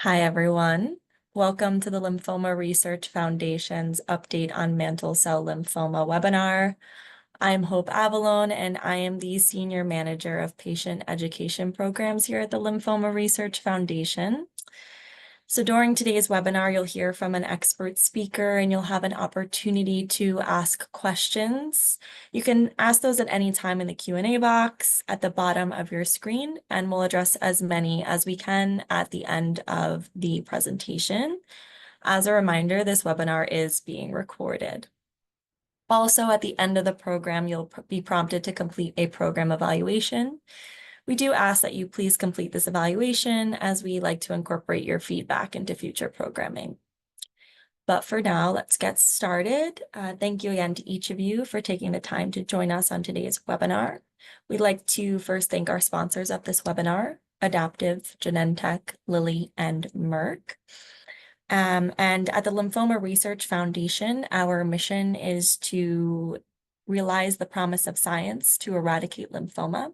Hi, everyone. Welcome to the Lymphoma Research Foundation's Update on Mantle Cell Lymphoma webinar. I'm Hope Avalone, and I am the Senior Manager of Patient Education Programs here at the Lymphoma Research Foundation. So during today's webinar, you'll hear from an expert speaker and you'll have an opportunity to ask questions. You can ask those at any time in the Q&A box at the bottom of your screen, and we'll address as many as we can at the end of the presentation. As a reminder, this webinar is being recorded. Also, at the end of the program, you'll be prompted to complete a program evaluation. We do ask that you please complete this evaluation, as we like to incorporate your feedback into future programming. But for now, let's get started. Thank you again to each of you for taking the time to join us on today's webinar. We'd like to first thank our sponsors of this webinar, Adaptive, Genentech, Lilly, and Merck. And at the Lymphoma Research Foundation, our mission is to realize the promise of science to eradicate lymphoma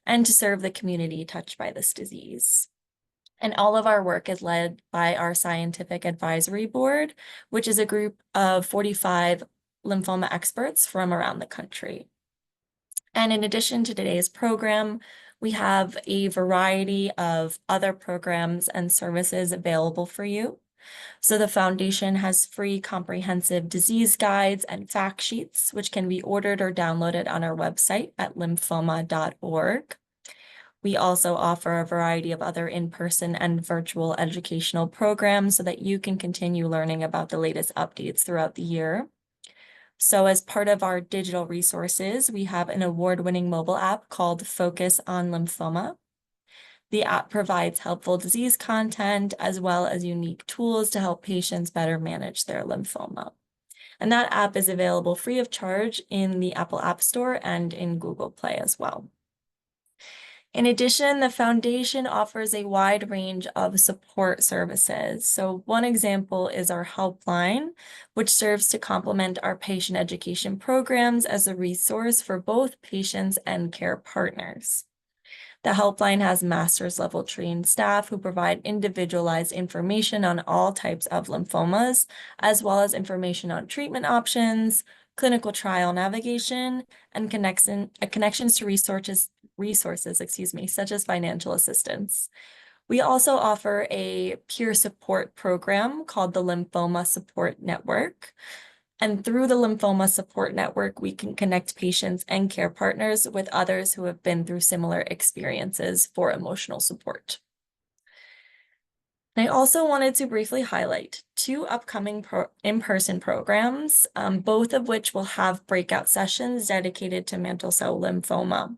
and to serve the community touched by this disease. And all of our work is led by our Scientific Advisory Board, which is a group of 45 lymphoma experts from around the country. And in addition to today's program, we have a variety of other programs and services available for you. So the foundation has free comprehensive disease guides and fact sheets, which can be ordered or downloaded on our website at lymphoma.org. We also offer a variety of other in-person and virtual educational programs so that you can continue learning about the latest updates throughout the year. So as part of our digital resources, we have an award-winning mobile app called Focus on Lymphoma. The app provides helpful disease content as well as unique tools to help patients better manage their lymphoma. And that app is available free of charge in the Apple App Store and in Google Play as well. In addition, the foundation offers a wide range of support services. So one example is our helpline, which serves to complement our patient education programs as a resource for both patients and care partners. The helpline has master's level trained staff who provide individualized information on all types of lymphomas, as well as information on treatment options, clinical trial navigation, and connections to resources, such as financial assistance. We also offer a peer support program called the Lymphoma Support Network. And through the Lymphoma Support Network, we can connect patients and care partners with others who have been through similar experiences for emotional support. And I also wanted to briefly highlight two upcoming in-person programs, both of which will have breakout sessions dedicated to mantle cell lymphoma.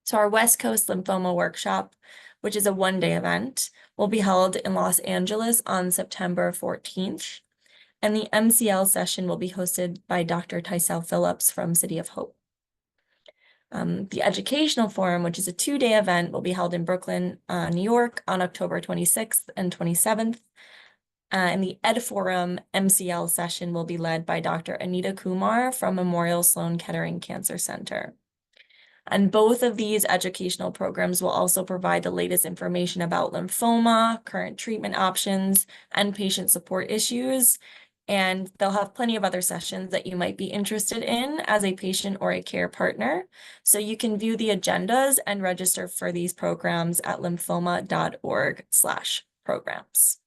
So our West Coast Lymphoma Workshop, which is a one-day event, will be held in Los Angeles on September 14th. And the MCL session will be hosted by Dr. Tysel Phillips from City of Hope. The Educational Forum, which is a two-day event, will be held in Brooklyn, New York on October 26th and 27th. And the Ed Forum MCL session will be led by Dr. Anita Kumar from Memorial Sloan Kettering Cancer Center. And both of these educational programs will also provide the latest information about lymphoma, current treatment options, and patient support issues. And they'll have plenty of other sessions that you might be interested in as a patient or a care partner. So you can view the agendas and register for these programs at lymphoma.org/programs.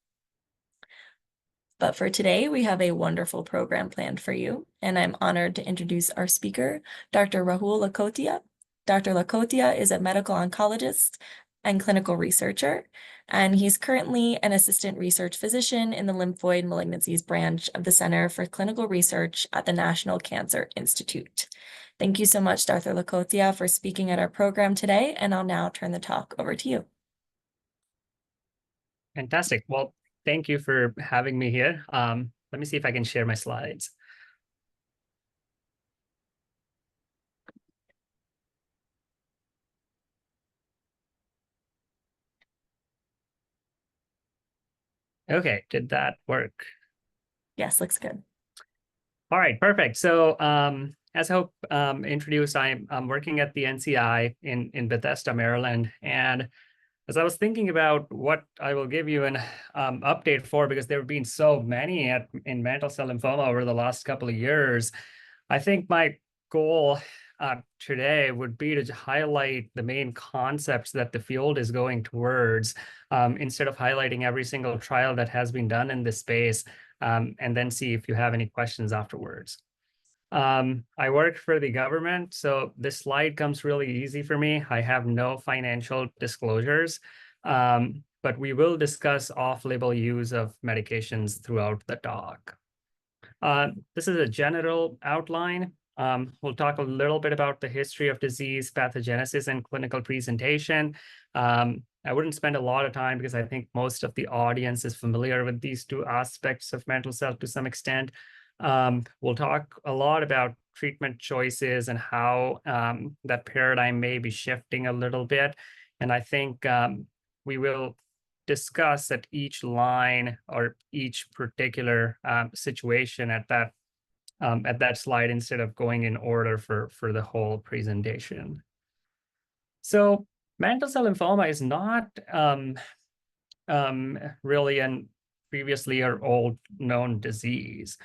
But for today, we have a wonderful program planned for you. And I'm honored to introduce our speaker, Dr. Rahul Lakhotia. Dr. Lakhotia is a medical oncologist and clinical researcher, and he's currently an assistant research physician in the lymphoid malignancies branch of the Center for Clinical Research at the National Cancer Institute. Thank you so much, Dr. Lakhotia, for speaking at our program today, and I'll now turn the talk over to you. Fantastic. Well, thank you for having me here. Let me see if I can share my slides. Okay, did that work? Yes, looks good. All right, perfect. So as Hope introduced, I'm working at the NCI in Bethesda, Maryland, and as I was thinking about what I will give you an update for, because there have been so many in mantle cell lymphoma over the last couple of years, I think my goal today would be to highlight the main concepts that the field is going towards, instead of highlighting every single trial that has been done in this space, and then see if you have any questions afterwards. I work for the government, so this slide comes really easy for me. I have no financial disclosures, but we will discuss off-label use of medications throughout the talk. This is a general outline. We'll talk a little bit about the history of disease, pathogenesis, and clinical presentation. I wouldn't spend a lot of time because I think most of the audience is familiar with these two aspects of mantle cell to some extent. We'll talk a lot about treatment choices and how that paradigm may be shifting a little bit. And I think we will discuss at each line or each particular situation at that slide instead of going in order for the whole presentation. So mantle cell lymphoma is not really a previously or old known disease.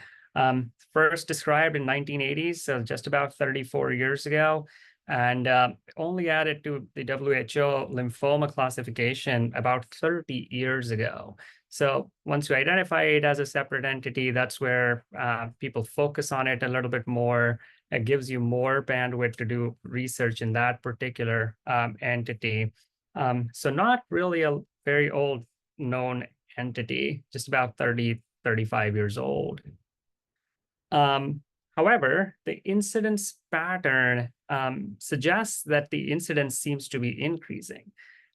First described in 1980s, so just about 34 years ago, and only added to the WHO lymphoma classification about 30 years ago. So once you identify it as a separate entity, that's where people focus on it a little bit more. It gives you more bandwidth to do research in that particular entity. So not really a very old known entity, just about 30, 35 years old. However, the incidence pattern suggests that the incidence seems to be increasing.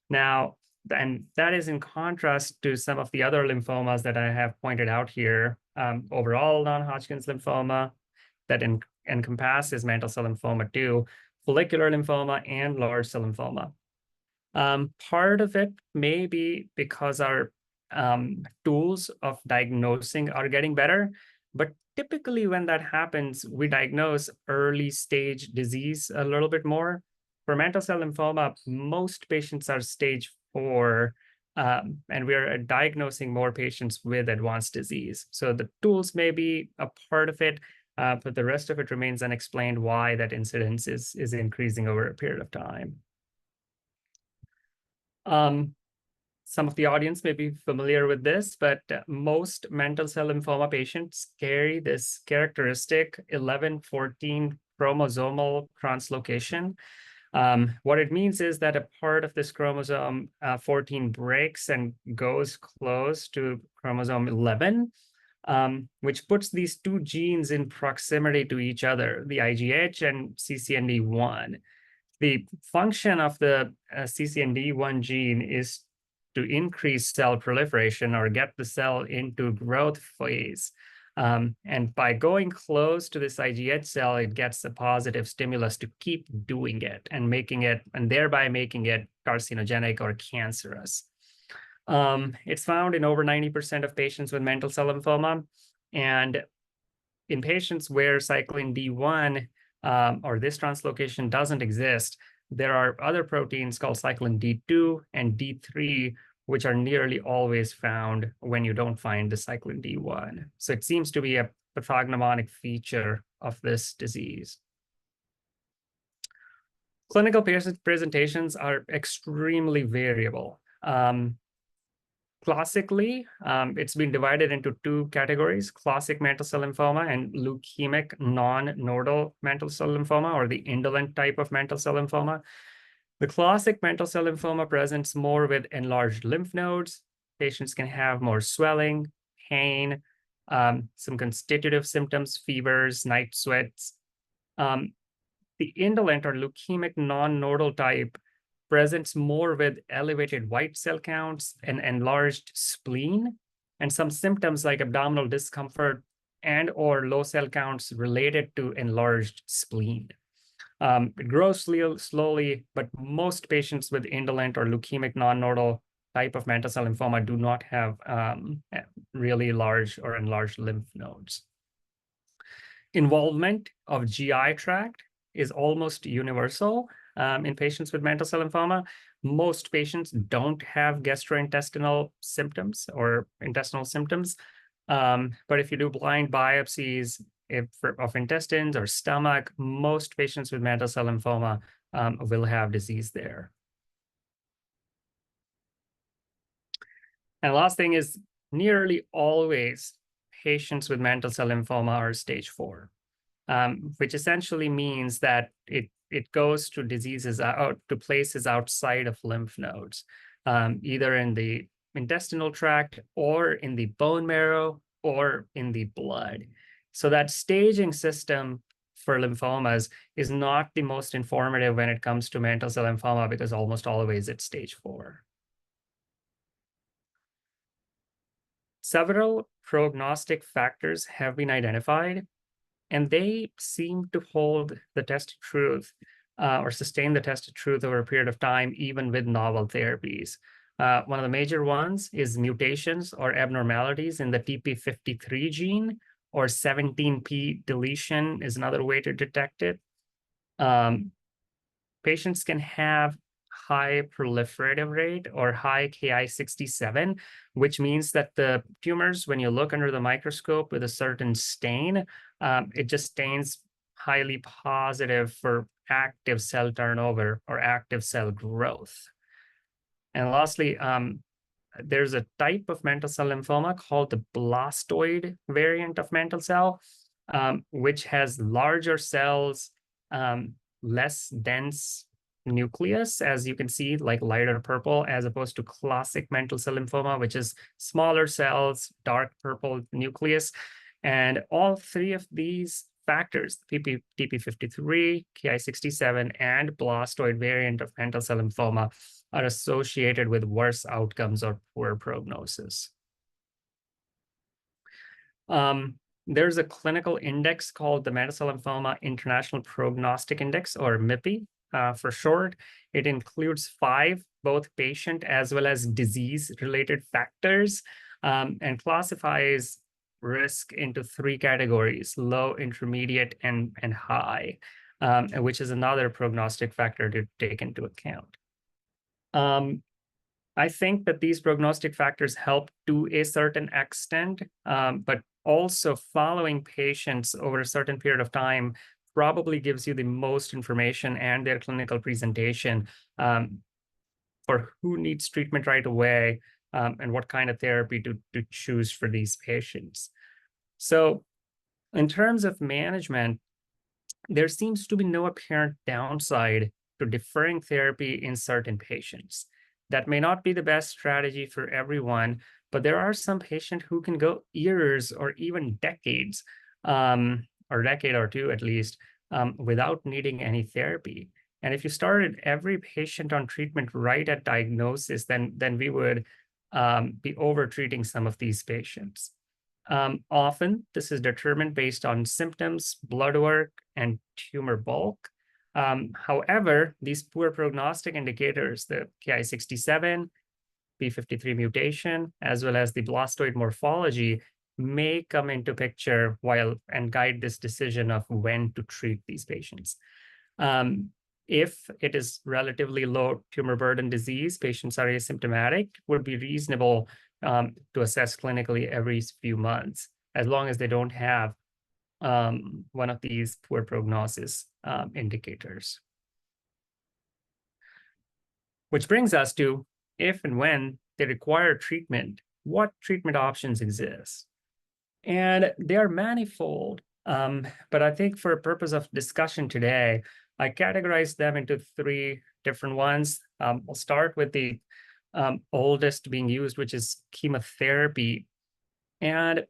Now, and that is in contrast to some of the other lymphomas that I have pointed out here. Overall non-Hodgkin's lymphoma that encompasses mantle cell lymphoma too, follicular lymphoma, and large cell lymphoma. Part of it may be because our tools of diagnosing are getting better, but typically when that happens, we diagnose early stage disease a little bit more. For mantle cell lymphoma, most patients are stage 4, and we are diagnosing more patients with advanced disease. So the tools may be a part of it, but the rest of it remains unexplained why that incidence is increasing over a period of time. Some of the audience may be familiar with this, but most mantle cell lymphoma patients carry this characteristic 11-14 chromosomal translocation. What it means is that a part of this chromosome 14 breaks and goes close to chromosome 11, which puts these two genes in proximity to each other, the IGH and CCND1. The function of the CCND1 gene is to increase cell proliferation or get the cell into growth phase. And by going close to this IGH cell, it gets a positive stimulus to keep doing it and thereby making it carcinogenic or cancerous. It's found in over 90% of patients with mantle cell lymphoma. And in patients where cyclin D1 or this translocation doesn't exist, there are other proteins called cyclin D2 and D3, which are nearly always found when you don't find the cyclin D1. So it seems to be a pathognomonic feature of this disease. Clinical presentations are extremely variable. Classically, it's been divided into two categories: classic mantle cell lymphoma and leukemic non-nodal mantle cell lymphoma, or the indolent type of mantle cell lymphoma. The classic mantle cell lymphoma presents more with enlarged lymph nodes. Patients can have more swelling, pain, some constitutive symptoms, fevers, night sweats. The indolent or leukemic non-nodal type presents more with elevated white cell counts and enlarged spleen, and some symptoms like abdominal discomfort and or low cell counts related to enlarged spleen. It grows slowly, but most patients with indolent or leukemic non-nodal type of mantle cell lymphoma do not have really large or enlarged lymph nodes. Involvement of GI tract is almost universal in patients with mantle cell lymphoma, Most patients don't have gastrointestinal symptoms or intestinal symptoms. But if you do blind biopsies of intestines or stomach, most patients with mantle cell lymphoma will have disease there. And last thing is, nearly always patients with mantle cell lymphoma are stage 4, which essentially means that it goes to diseases out to places outside of lymph nodes, either in the intestinal tract or in the bone marrow or in the blood. So that staging system for lymphomas is not the most informative when it comes to mantle cell lymphoma, because almost always it's stage 4. Several prognostic factors have been identified, and they seem to hold the test of truth or sustain the test of truth over a period of time, even with novel therapies. One of the major ones is mutations or abnormalities in the TP53 gene, or 17p deletion is another way to detect it. Patients can have high proliferative rate or high Ki67, which means that the tumors, when you look under the microscope with a certain stain, it just stains highly positive for active cell turnover or active cell growth. And lastly, there's a type of mantle cell lymphoma called the blastoid variant of mantle cell, which has larger cells, less dense nucleus, as you can see, like lighter purple, as opposed to classic mantle cell lymphoma, which is smaller cells, dark purple nucleus. And all three of these factors, TP53, Ki67, and blastoid variant of mantle cell lymphoma, are associated with worse outcomes or poor prognosis. There's a clinical index called the Mantle Cell Lymphoma International Prognostic Index, or MIPI for short. It includes 5, both patient as well as disease-related factors, and classifies risk into 3 categories: low, intermediate, and high, which is another prognostic factor to take into account. I think that these prognostic factors help to a certain extent, but also following patients over a certain period of time probably gives you the most information and their clinical presentation for who needs treatment right away, and what kind of therapy to choose for these patients. So in terms of management, there seems to be no apparent downside to deferring therapy in certain patients. That may not be the best strategy for everyone, but there are some patients who can go years or even decades, or decade or two at least, without needing any therapy. And if you started every patient on treatment right at diagnosis, then we would be over-treating some of these patients. Often, this is determined based on symptoms, blood work, and tumor bulk. However, these poor prognostic indicators, the Ki67, P53 mutation, as well as the blastoid morphology, may come into picture and guide this decision of when to treat these patients. If it is relatively low tumor burden disease, patients are asymptomatic, would be reasonable to assess clinically every few months, as long as they don't have one of these poor prognosis indicators. Which brings us to, if and when they require treatment, what treatment options exist? And they are manifold, but I think for a purpose of discussion today, I categorize them into 3 different ones. I'll start with the oldest being used, which is chemotherapy. And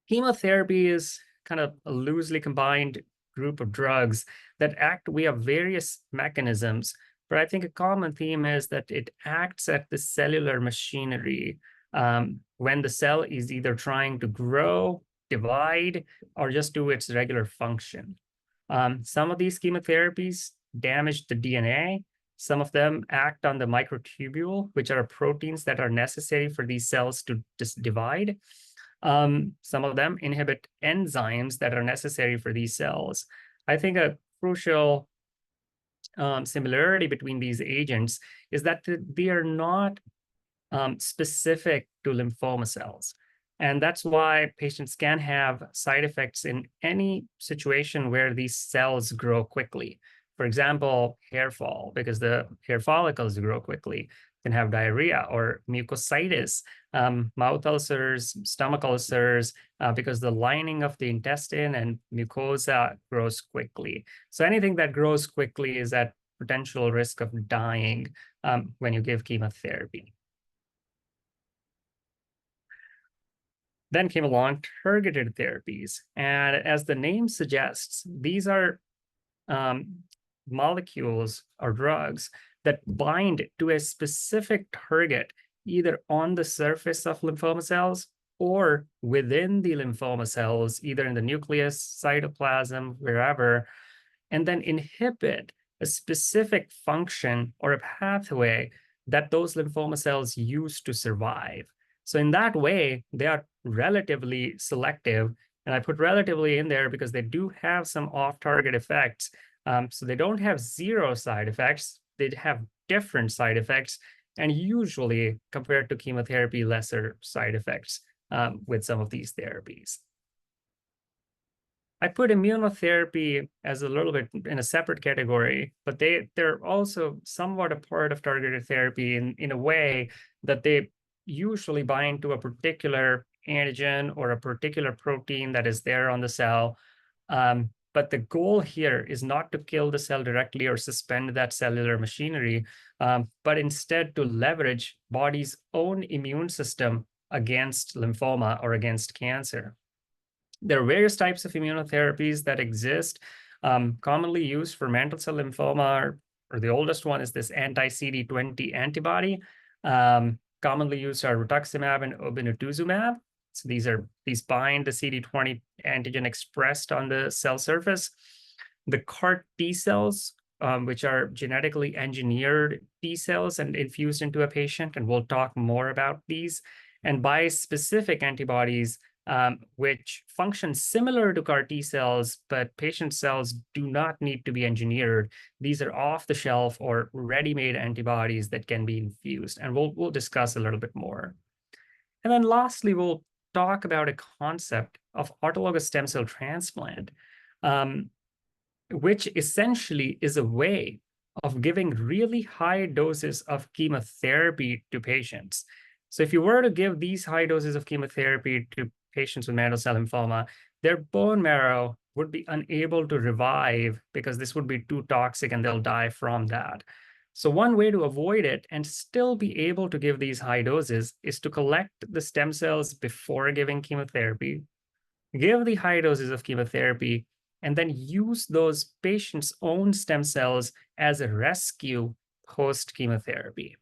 chemotherapy is kind of a loosely combined group of drugs that act via various mechanisms. But I think a common theme is that it acts at the cellular machinery when the cell is either trying to grow, divide, or just do its regular function. Some of these chemotherapies damage the DNA. Some of them act on the microtubule, which are proteins that are necessary for these cells to just divide. Some of them inhibit enzymes that are necessary for these cells. I think a crucial similarity between these agents is that they are not specific to lymphoma cells. And that's why patients can have side effects in any situation where these cells grow quickly. For example, hair fall, because the hair follicles grow quickly, can have diarrhea or mucositis, mouth ulcers, stomach ulcers, because the lining of the intestine and mucosa grows quickly. So anything that grows quickly is at potential risk of dying when you give chemotherapy. Then came along targeted therapies. And as the name suggests, these are molecules or drugs that bind to a specific target, either on the surface of lymphoma cells or within the lymphoma cells, either in the nucleus, cytoplasm, wherever, and then inhibit a specific function or a pathway that those lymphoma cells use to survive. So in that way, they are relatively selective. And I put relatively in there because they do have some off-target effects. So they don't have zero side effects. They have different side effects, and usually compared to chemotherapy, lesser side effects with some of these therapies. I put immunotherapy as a little bit in a separate category, but they're also somewhat a part of targeted therapy in a way that they usually bind to a particular antigen or a particular protein that is there on the cell. But the goal here is not to kill the cell directly or suspend that cellular machinery, but instead to leverage body's own immune system against lymphoma or against cancer. There are various types of immunotherapies that exist, commonly used for mantle cell lymphoma, or the oldest one is this anti-CD20 antibody. Commonly used are rituximab and obinutuzumab. So these bind the CD20 antigen expressed on the cell surface. The CAR T cells, which are genetically engineered T cells and infused into a patient, and we'll talk more about these. And bispecific antibodies, which function similar to CAR T cells, but patient cells do not need to be engineered. These are off-the-shelf or ready-made antibodies that can be infused, and we'll discuss a little bit more. And then lastly, we'll talk about a concept of autologous stem cell transplant, which essentially is a way of giving really high doses of chemotherapy to patients. So if you were to give these high doses of chemotherapy to patients with mantle cell lymphoma, their bone marrow would be unable to revive because this would be too toxic and they'll die from that. So one way to avoid it and still be able to give these high doses is to collect the stem cells before giving chemotherapy, give the high doses of chemotherapy, and then use those patients' own stem cells as a rescue post-chemotherapy.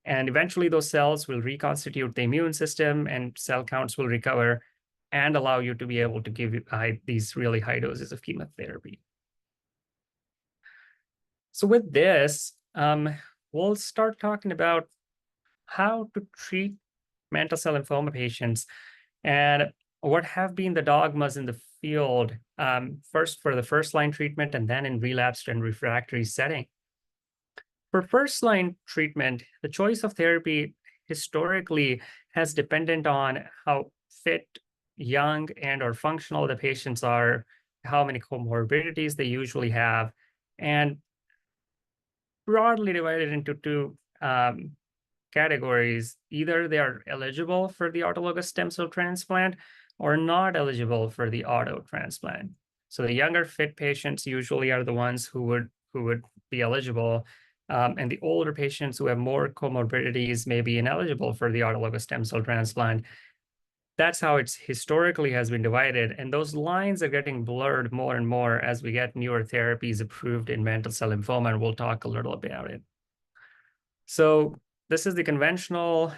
And eventually those cells will reconstitute the immune system and cell counts will recover and allow you to be able to give these really high doses of chemotherapy. So with this, we'll start talking about how to treat mantle cell lymphoma patients and what have been the dogmas in the field, first for the first-line treatment and then in relapsed and refractory setting. For first-line treatment, the choice of therapy historically has depended on how fit, young, and or functional the patients are, how many comorbidities they usually have, and broadly divided into two categories. Either they are eligible for the autologous stem cell transplant or not eligible for the auto transplant. So the younger fit patients usually are the ones who would be eligible, and the older patients who have more comorbidities may be ineligible for the autologous stem cell transplant. That's how it's historically has been divided, and those lines are getting blurred more and more as we get newer therapies approved in mantle cell lymphoma, and we'll talk a little about it. So this is the conventional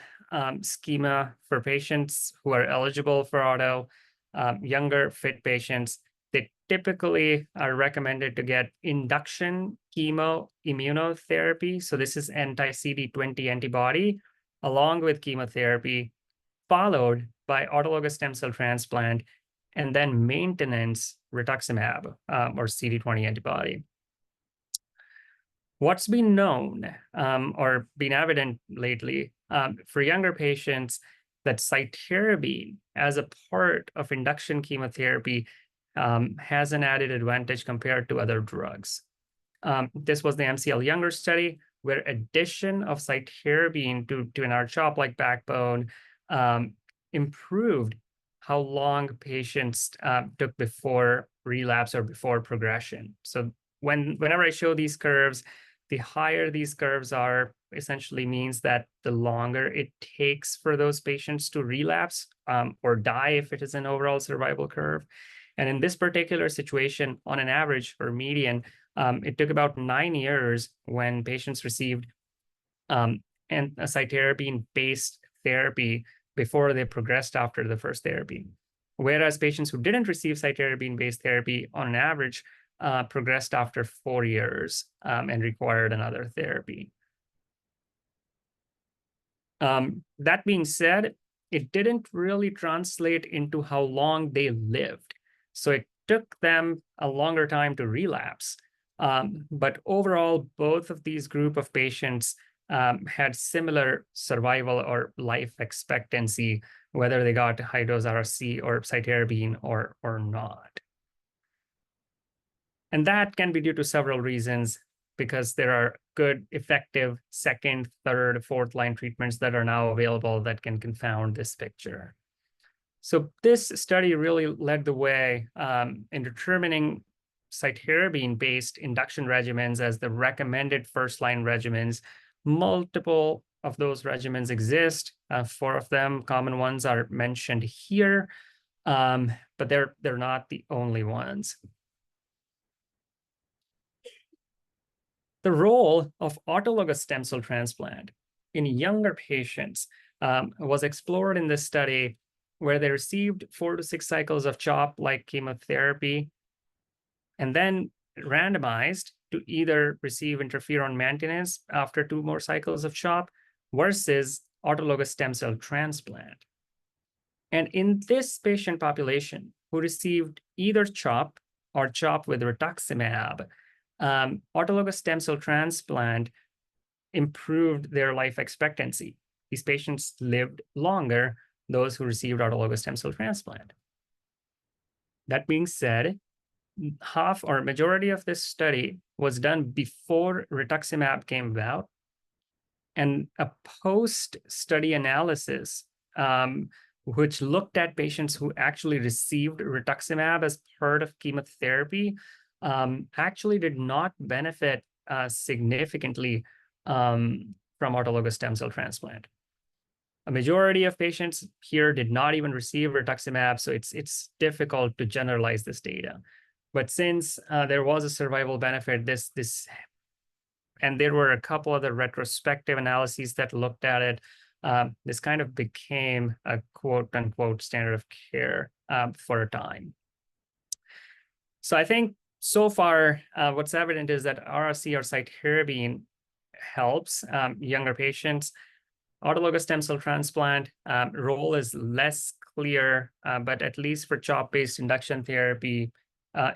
schema for patients who are eligible for auto. Younger fit patients, they typically are recommended to get induction chemo immunotherapy. So this is anti-CD20 antibody along with chemotherapy, followed by autologous stem cell transplant, and then maintenance rituximab or CD20 antibody. What's been known or been evident lately for younger patients that cytarabine as a part of induction chemotherapy has an added advantage compared to other drugs. This was the MCL Younger study, where addition of cytarabine to an R-CHOP like backbone improved how long patients took before relapse or before progression. So whenever I show these curves, the higher these curves are, essentially means that the longer it takes for those patients to relapse or die if it is an overall survival curve. And in this particular situation, on an average or median, it took about 9 years when patients received and a cytarabine-based therapy before they progressed after the first therapy. Whereas patients who didn't receive cytarabine-based therapy, on an average, progressed after 4 years and required another therapy. That being said, it didn't really translate into how long they lived. So it took them a longer time to relapse. But overall, both of these group of patients had similar survival or life expectancy, whether they got high-dose RC or cytarabine or not. And that can be due to several reasons, because there are good, effective second, third, fourth line treatments that are now available that can confound this picture. So this study really led the way in determining cytarabine-based induction regimens as the recommended first-line regimens. Multiple of those regimens exist. 4 of them, common ones, are mentioned here, but they're not the only ones. The role of autologous stem cell transplant in younger patients was explored in this study, where they received 4 to 6 cycles of CHOP-like chemotherapy and then randomized to either receive interferon maintenance after 2 more cycles of CHOP versus autologous stem cell transplant. And in this patient population who received either CHOP or CHOP with rituximab, autologous stem cell transplant improved their life expectancy. These patients lived longer, those who received autologous stem cell transplant. That being said, half or majority of this study was done before rituximab came about, and a post-study analysis which looked at patients who actually received rituximab as part of chemotherapy actually did not benefit significantly from autologous stem cell transplant. A majority of patients here did not even receive rituximab, so it's difficult to generalize this data. But since there was a survival benefit, and there were a couple other retrospective analyses that looked at it, this kind of became a quote-unquote standard of care for a time. So I think so far, what's evident is that RRC or cytarabine helps younger patients. Autologous stem cell transplant role is less clear, but at least for CHOP-based induction therapy,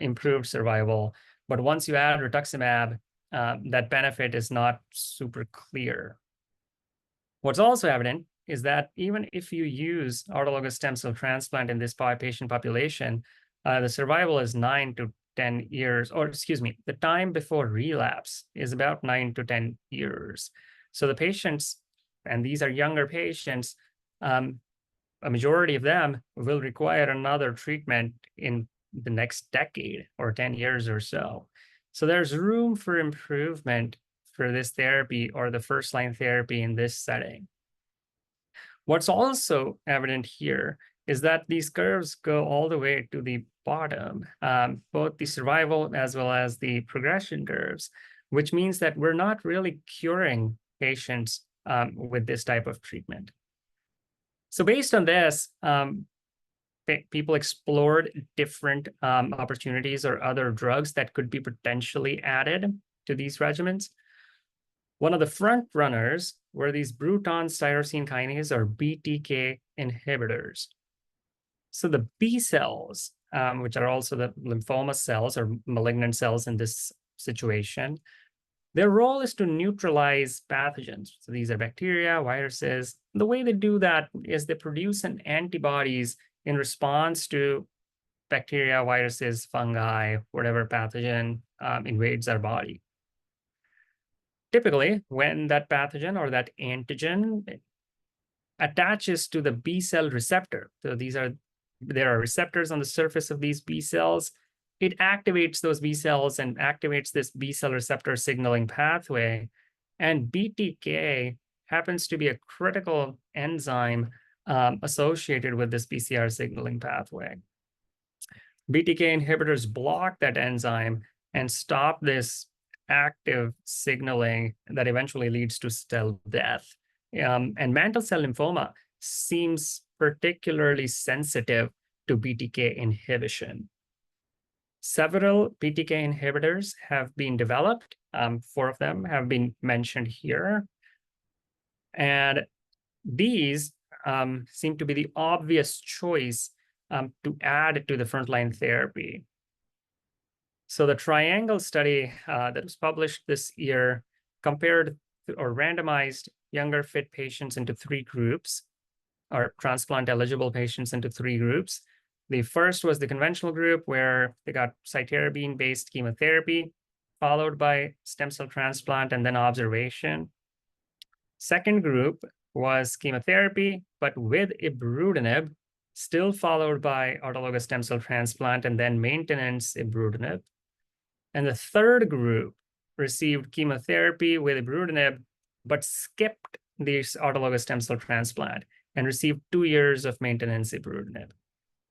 improved survival. But once you add rituximab, that benefit is not super clear. What's also evident is that even if you use autologous stem cell transplant in this patient population, the survival is 9 to 10 years, or excuse me, the time before relapse is about 9 to 10 years. So the patients, and these are younger patients, a majority of them will require another treatment in the next decade or 10 years or so. So there's room for improvement for this therapy or the first-line therapy in this setting. What's also evident here is that these curves go all the way to the bottom, both the survival as well as the progression curves, which means that we're not really curing patients with this type of treatment. So based on this, people explored different opportunities or other drugs that could be potentially added to these regimens. One of the front runners were these Bruton tyrosine kinase or BTK inhibitors. So the B cells, which are also the lymphoma cells or malignant cells in this situation, Their role is to neutralize pathogens. So these are bacteria, viruses. The way they do that is they produce an antibodies in response to bacteria, viruses, fungi, whatever pathogen invades our body. Typically, when that pathogen or that antigen attaches to the B cell receptor, so there are receptors on the surface of these B cells, it activates those B cells and activates this B cell receptor signaling pathway. And BTK happens to be a critical enzyme associated with this BCR signaling pathway. BTK inhibitors block that enzyme and stop this active signaling that eventually leads to cell death. And mantle cell lymphoma seems particularly sensitive to BTK inhibition. Several BTK inhibitors have been developed. 4 of them have been mentioned here. And these seem to be the obvious choice to add to the frontline therapy. So the triangle study that was published this year compared or randomized younger fit patients into 3 groups, or transplant-eligible patients into 3 groups. The first was the conventional group where they got cytarabine-based chemotherapy, followed by stem cell transplant and then observation. Second group was chemotherapy, but with ibrutinib, still followed by autologous stem cell transplant and then maintenance ibrutinib. And the third group received chemotherapy with ibrutinib, but skipped this autologous stem cell transplant and received 2 years of maintenance ibrutinib.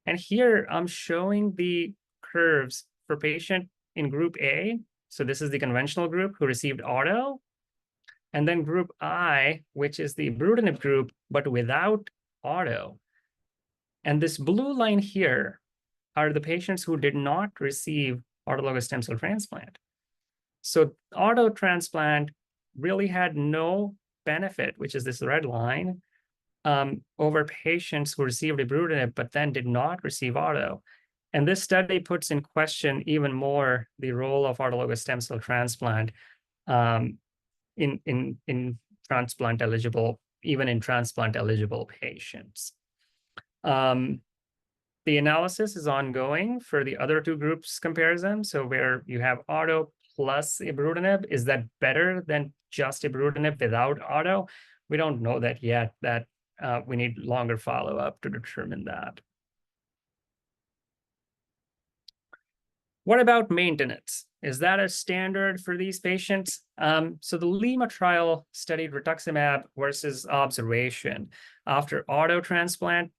And here I'm showing the curves for patient in group A. So this is the conventional group who received auto. And then group I, which is the ibrutinib group, but without auto. And this blue line here are the patients who did not receive autologous stem cell transplant. So auto transplant really had no benefit, which is this red line, over patients who received ibrutinib but then did not receive auto. And this study puts in question even more the role of autologous stem cell transplant in transplant eligible, even in transplant eligible patients. The analysis is ongoing for the other 2 groups comparison. So where you have auto plus ibrutinib, is that better than just ibrutinib without auto? We don't know that yet. That we need longer follow-up to determine that. What about maintenance? Is that a standard for these patients? So the Lima trial studied rituximab versus observation after auto transplant,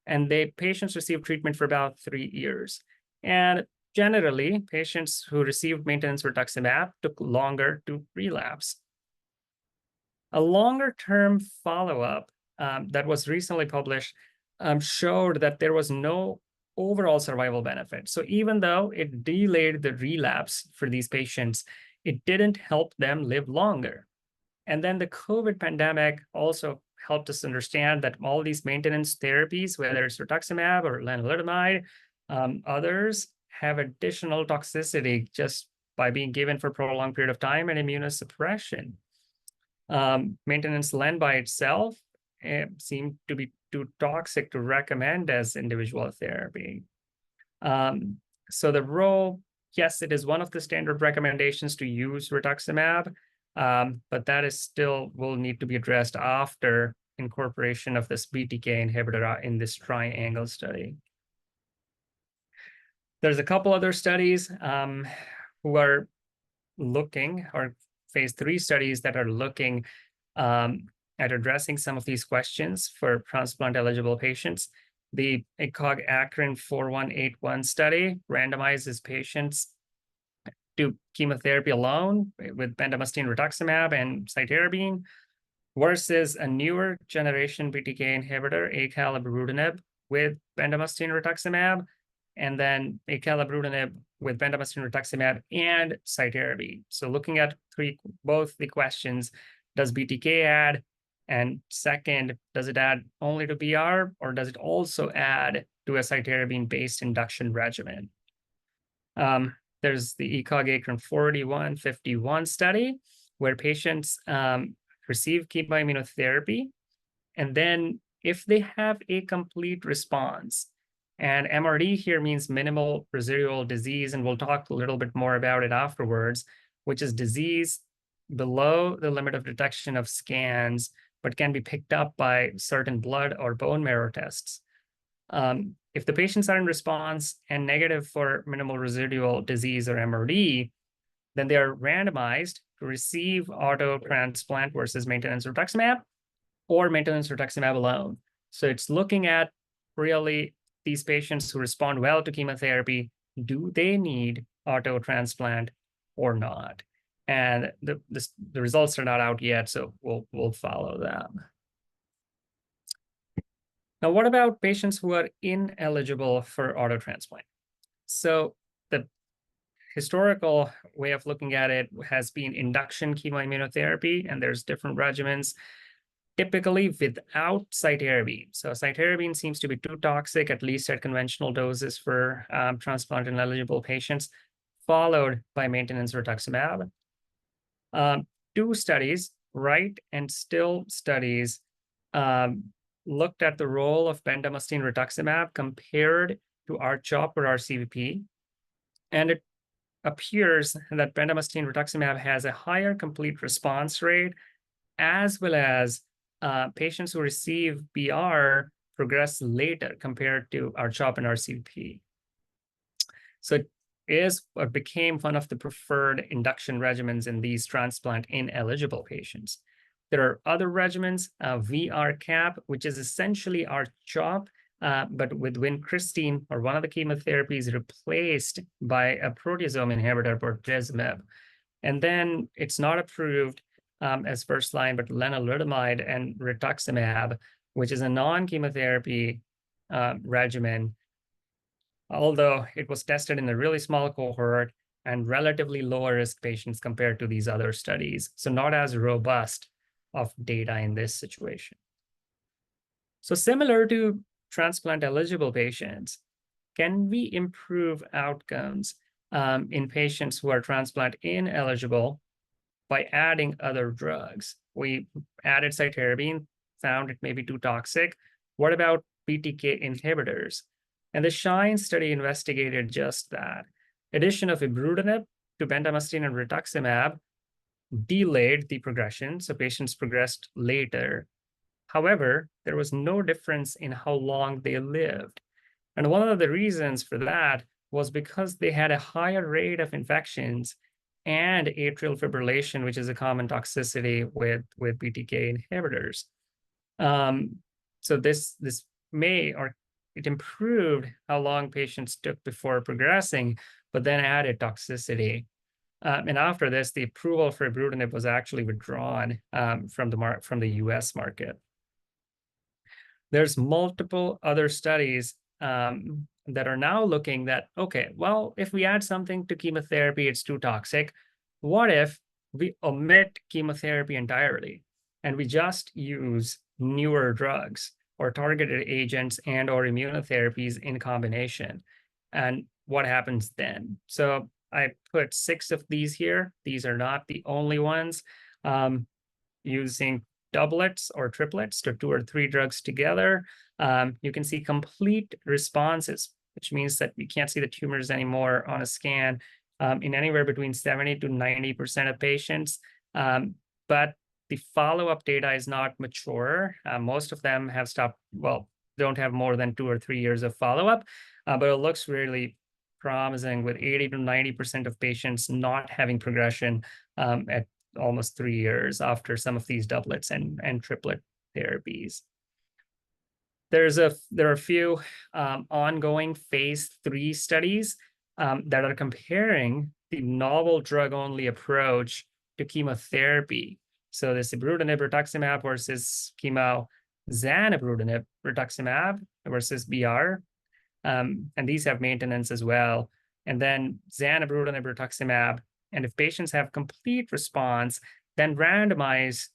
and patients received treatment for about 3 years. And generally, patients who received maintenance rituximab took longer to relapse. A longer-term follow-up that was recently published showed that there was no overall survival benefit. So even though it delayed the relapse for these patients, it didn't help them live longer. And then the COVID pandemic also helped us understand that all these maintenance therapies, whether it's rituximab or lenalidomide, others have additional toxicity just by being given for a prolonged period of time and immunosuppression. Maintenance len by itself seemed to be too toxic to recommend as individual therapy. So the role, yes, it is one of the standard recommendations to use rituximab, but that is still will need to be addressed after incorporation of this BTK inhibitor in this triangle study. There's a couple other studies who are looking, or phase 3 studies that are looking at addressing some of these questions for transplant-eligible patients. The ACOG ACRIN 4181 study randomizes patients to chemotherapy alone with bendamustine rituximab and cytarabine versus a newer generation BTK inhibitor, acalabrutinib, with bendamustine rituximab, and then acalabrutinib with bendamustine rituximab and cytarabine. So looking at both the questions, does BTK add? And second, does it add only to BR, or does it also add to a cytarabine-based induction regimen? there's the ECOG-ACRIN 4151 study, where patients receive chemoimmunotherapy, and then if they have a complete response, and MRD here means minimal residual disease, and we'll talk a little bit more about it afterwards, which is disease below the limit of detection of scans, but can be picked up by certain blood or bone marrow tests. If the patients are in response and negative for minimal residual disease or MRD, then they are randomized to receive auto transplant versus maintenance rituximab or maintenance rituximab alone. So it's looking at really these patients who respond well to chemotherapy, do they need auto transplant or not? And the results are not out yet, so we'll follow them. Now, what about patients who are ineligible for auto transplant? So the historical way of looking at it has been induction chemoimmunotherapy, and there's different regimens, typically without cytarabine. So cytarabine seems to be too toxic, at least at conventional doses for transplant-ineligible patients, followed by maintenance rituximab. Two studies, Wright and Still studies, looked at the role of bendamustine rituximab compared to R-CHOP or RCVP, and it appears that bendamustine rituximab has a higher complete response rate, as well as patients who receive BR progress later compared to R-CHOP and RCVP. So it is or became one of the preferred induction regimens in these transplant-ineligible patients. There are other regimens, VR-CAP, which is essentially R-CHOP, but with vincristine or one of the chemotherapies replaced by a proteasome inhibitor, bortezomib. And then it's not approved as first line, but lenalidomide and rituximab, which is a non-chemotherapy regimen, although it was tested in a really small cohort and relatively lower risk patients compared to these other studies. So not as robust of data in this situation. So similar to transplant-eligible patients, can we improve outcomes in patients who are transplant-ineligible by adding other drugs? We added cytarabine, found it may be too toxic. What about BTK inhibitors? And the SHINE study investigated just that. Addition of ibrutinib to bendamustine and rituximab delayed the progression, so patients progressed later. However, there was no difference in how long they lived. And one of the reasons for that was because they had a higher rate of infections and atrial fibrillation, which is a common toxicity with BTK inhibitors. So this may, or it improved how long patients took before progressing, but then added toxicity. And after this, the approval for ibrutinib was actually withdrawn from the US market. There's multiple other studies that are now looking that, okay, well, if we add something to chemotherapy, it's too toxic. What if we omit chemotherapy entirely and we just use newer drugs or targeted agents and or immunotherapies in combination? And what happens then? So I put 6 of these here. These are not the only ones. Using doublets or triplets, so 2 or 3 drugs together, you can see complete responses, which means that we can't see the tumors anymore on a scan in anywhere between 70 to 90% of patients. But the follow-up data is not mature. Most of them have stopped, well, don't have more than 2 or 3 years of follow-up, but it looks really promising with 80 to 90% of patients not having progression at almost 3 years after some of these doublets and triplet therapies. There are a few ongoing phase 3 studies that are comparing the novel drug-only approach to chemotherapy. So this ibrutinib rituximab versus chemo zanubrutinib rituximab versus BR. And these have maintenance as well. And then zanubrutinib rituximab. And if patients have complete response, then randomize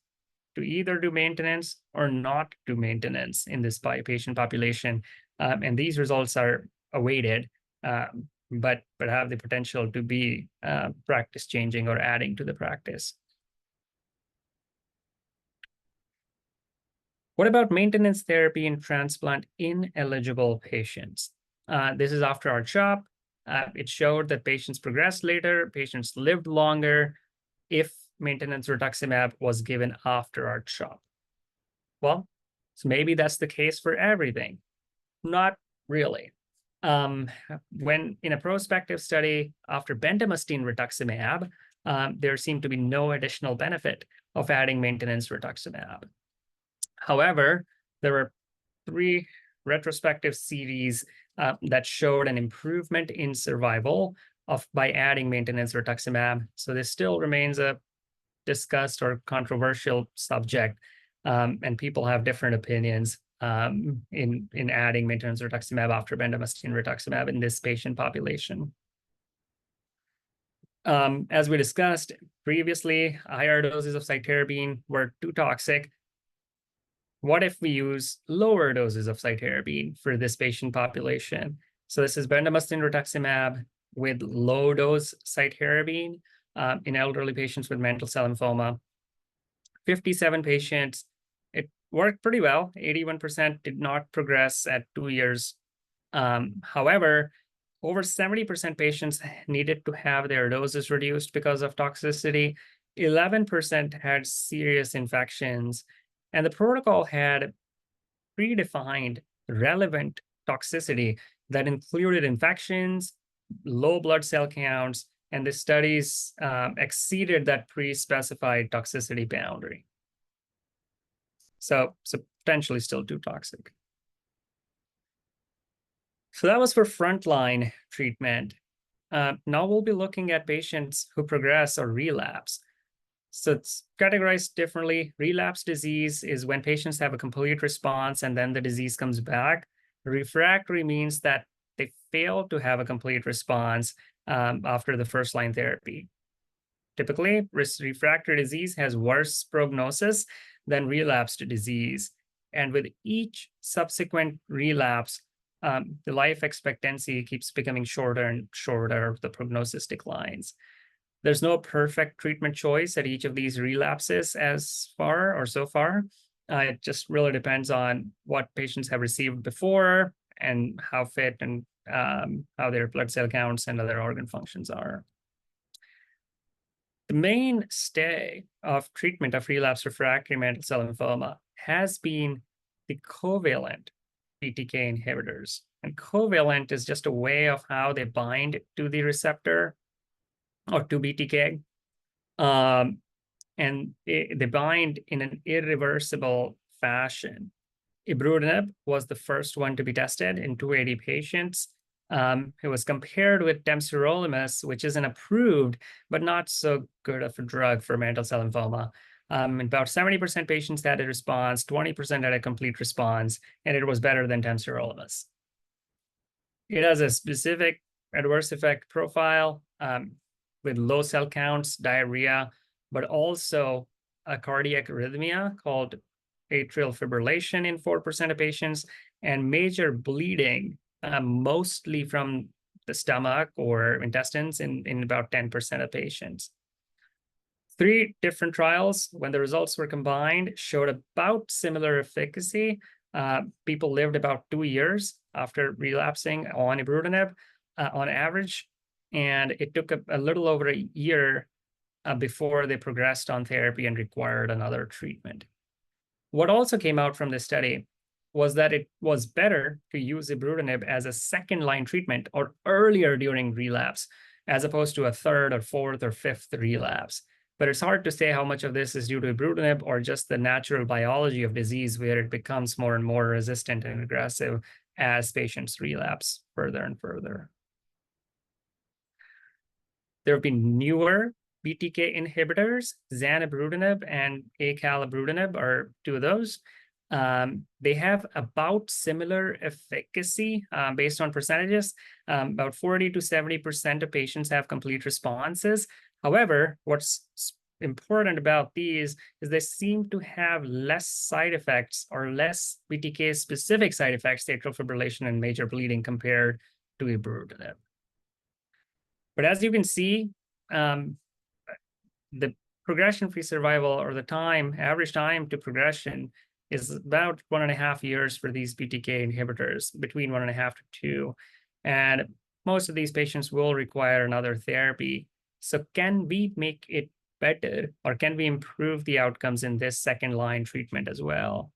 to either do maintenance or not do maintenance in this patient population. And these results are awaited but have the potential to be practice changing or adding to the practice. What about maintenance therapy in transplant-ineligible patients? This is after our CHOP. It showed that patients progressed later, patients lived longer if maintenance rituximab was given after our CHOP. Well, so maybe that's the case for everything. Not really. When in a prospective study after bendamustine rituximab, there seemed to be no additional benefit of adding maintenance rituximab. However, there were 3 retrospective series that showed an improvement in survival by adding maintenance rituximab. So this still remains a discussed or controversial subject, and people have different opinions in adding maintenance rituximab after bendamustine rituximab in this patient population. As we discussed previously, higher doses of cytarabine were too toxic. What if we use lower doses of cytarabine for this patient population? So this is bendamustine rituximab with low dose cytarabine in elderly patients with mantle cell lymphoma. 57 patients, it worked pretty well. 81% did not progress at 2 years. However, over 70% patients needed to have their doses reduced because of toxicity. 11% had serious infections, and the protocol had predefined relevant toxicity that included infections, low blood cell counts, and the studies exceeded that pre-specified toxicity boundary. So potentially still too toxic. So that was for frontline treatment. Now we'll be looking at patients who progress or relapse. So it's categorized differently. Relapse disease is when patients have a complete response and then the disease comes back. Refractory means that they fail to have a complete response after the first-line therapy. Typically, refractory disease has worse prognosis than relapsed disease. And with each subsequent relapse, the life expectancy keeps becoming shorter and shorter, the prognosis declines. There's no perfect treatment choice at each of these relapses so far. It just really depends on what patients have received before and how fit and how their blood cell counts and other organ functions are. The mainstay of treatment of relapsed refractory mantle cell lymphoma has been the covalent BTK inhibitors. And covalent is just a way of how they bind to the receptor or to BTK. And they bind in an irreversible fashion. Ibrutinib was the first one to be tested in 280 patients. It was compared with temsirolimus, which is an approved but not so good of a drug for mantle cell lymphoma. About 70% patients had a response, 20% had a complete response, and it was better than temsirolimus. It has a specific adverse effect profile with low cell counts, diarrhea, but also a cardiac arrhythmia called atrial fibrillation in 4% of patients, and major bleeding, mostly from the stomach or intestines in about 10% of patients. 3 different trials, when the results were combined, showed about similar efficacy. People lived about 2 years after relapsing on ibrutinib on average, and it took a little over a year before they progressed on therapy and required another treatment. What also came out from this study was that it was better to use ibrutinib as a second-line treatment or earlier during relapse, as opposed to a 3rd or 4th or 5th relapse. But it's hard to say how much of this is due to ibrutinib or just the natural biology of disease, where it becomes more and more resistant and aggressive as patients relapse further and further. There have been newer BTK inhibitors, zanubrutinib and acalabrutinib are 2 of those. They have about similar efficacy based on percentages. About 40 to 70% of patients have complete responses. However, what's important about these is they seem to have less side effects or less BTK-specific side effects, atrial fibrillation and major bleeding, compared to ibrutinib. But as you can see, the progression-free survival, or the average time to progression, is about 1.5 years for these BTK inhibitors, between 1.5 to 2. And most of these patients will require another therapy. So can we make it better, or can we improve the outcomes in this second-line treatment as well?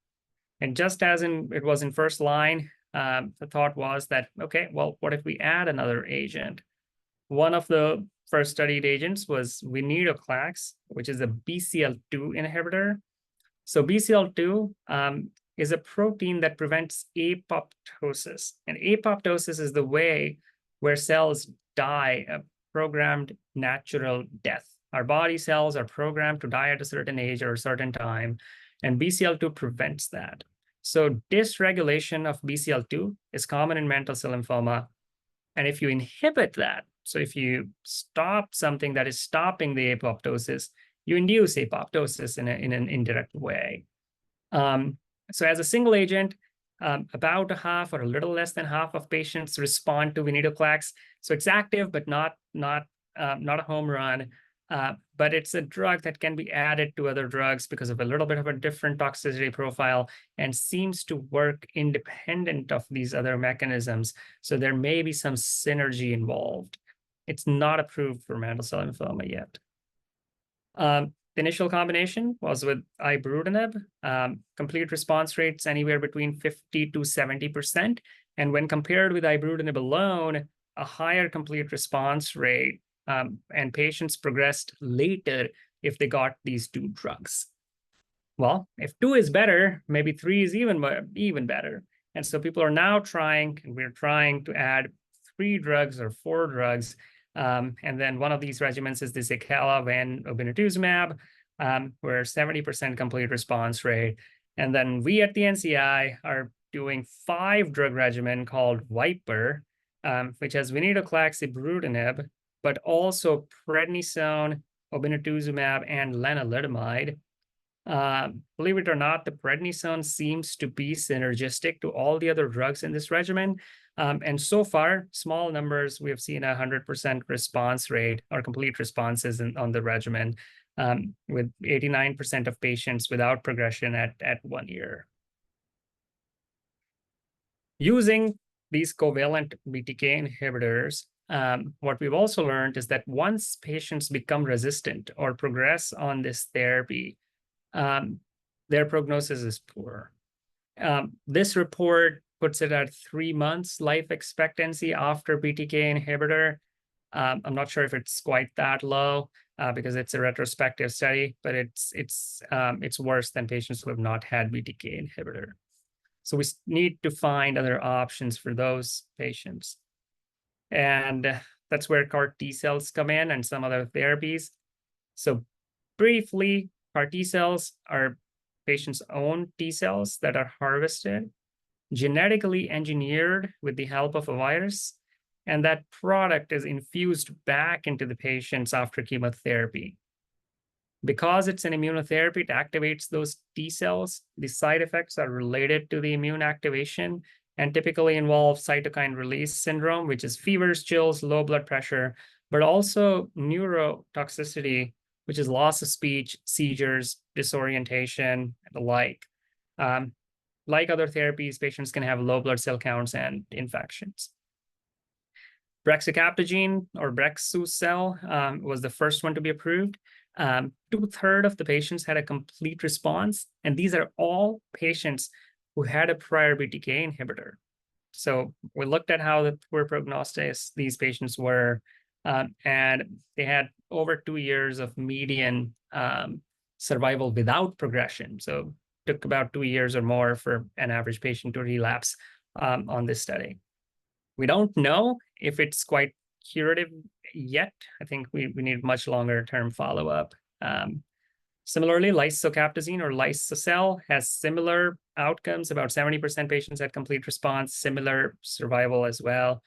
And just as it was in first line, the thought was that, okay, well, what if we add another agent? One of the first studied agents was venetoclax, which is a BCL2 inhibitor. So BCL2 is a protein that prevents apoptosis. And apoptosis is the way where cells die a programmed natural death. Our body cells are programmed to die at a certain age or a certain time, and BCL2 prevents that. So dysregulation of BCL2 is common in mantle cell lymphoma. And if you inhibit that, so if you stop something that is stopping the apoptosis, you induce apoptosis in an indirect way. So as a single agent, about a half or a little less than half of patients respond to venetoclax. So it's active, but not a home run. But it's a drug that can be added to other drugs because of a little bit of a different toxicity profile, and seems to work independent of these other mechanisms. So there may be some synergy involved. It's not approved for mantle cell lymphoma yet. The initial combination was with ibrutinib, complete response rates anywhere between 50 to 70%. And when compared with ibrutinib alone, a higher complete response rate, and patients progressed later if they got these two drugs. Well, if 2 is better, maybe 3 is even better. And so people are now trying, and we're trying to add 3 drugs or 4 drugs. And then one of these regimens is the acalabrutinib obinutuzumab, where 70% complete response rate. And then we at the NCI are doing 5-drug regimen called Viper, which has venetoclax, ibrutinib, but also prednisone, obinutuzumab, and lenalidomide. Believe it or not, the prednisone seems to be synergistic to all the other drugs in this regimen. And so far, small numbers, we have seen 100% response rate or complete responses on the regimen, with 89% of patients without progression at 1 year. Using these covalent BTK inhibitors, what we've also learned is that once patients become resistant or progress on this therapy, their prognosis is poor. This report puts it at 3 months life expectancy after BTK inhibitor. I'm not sure if it's quite that low because it's a retrospective study, but it's worse than patients who have not had BTK inhibitor. So we need to find other options for those patients. And that's where CAR T cells come in and some other therapies. So briefly, CAR T cells are patients' own T cells that are harvested, genetically engineered with the help of a virus, and that product is infused back into the patients after chemotherapy. Because it's an immunotherapy, it activates those T cells. The side effects are related to the immune activation and typically involve cytokine release syndrome, which is fevers, chills, low blood pressure, but also neurotoxicity, which is loss of speech, seizures, disorientation, and the like. Like other therapies, patients can have low blood cell counts and infections. Brexacaptogene, or Brexu-cel, was the first one to be approved. 2/3 of the patients had a complete response, and these are all patients who had a prior BTK inhibitor. So we looked at how the poor prognosis these patients were, and they had over 2 years of median survival without progression. So it took about 2 years or more for an average patient to relapse on this study. We don't know if it's quite curative yet. I think we need much longer term follow-up. Similarly, lysocaptazine, or liso-cel, has similar outcomes. About 70% patients had complete response, similar survival as well.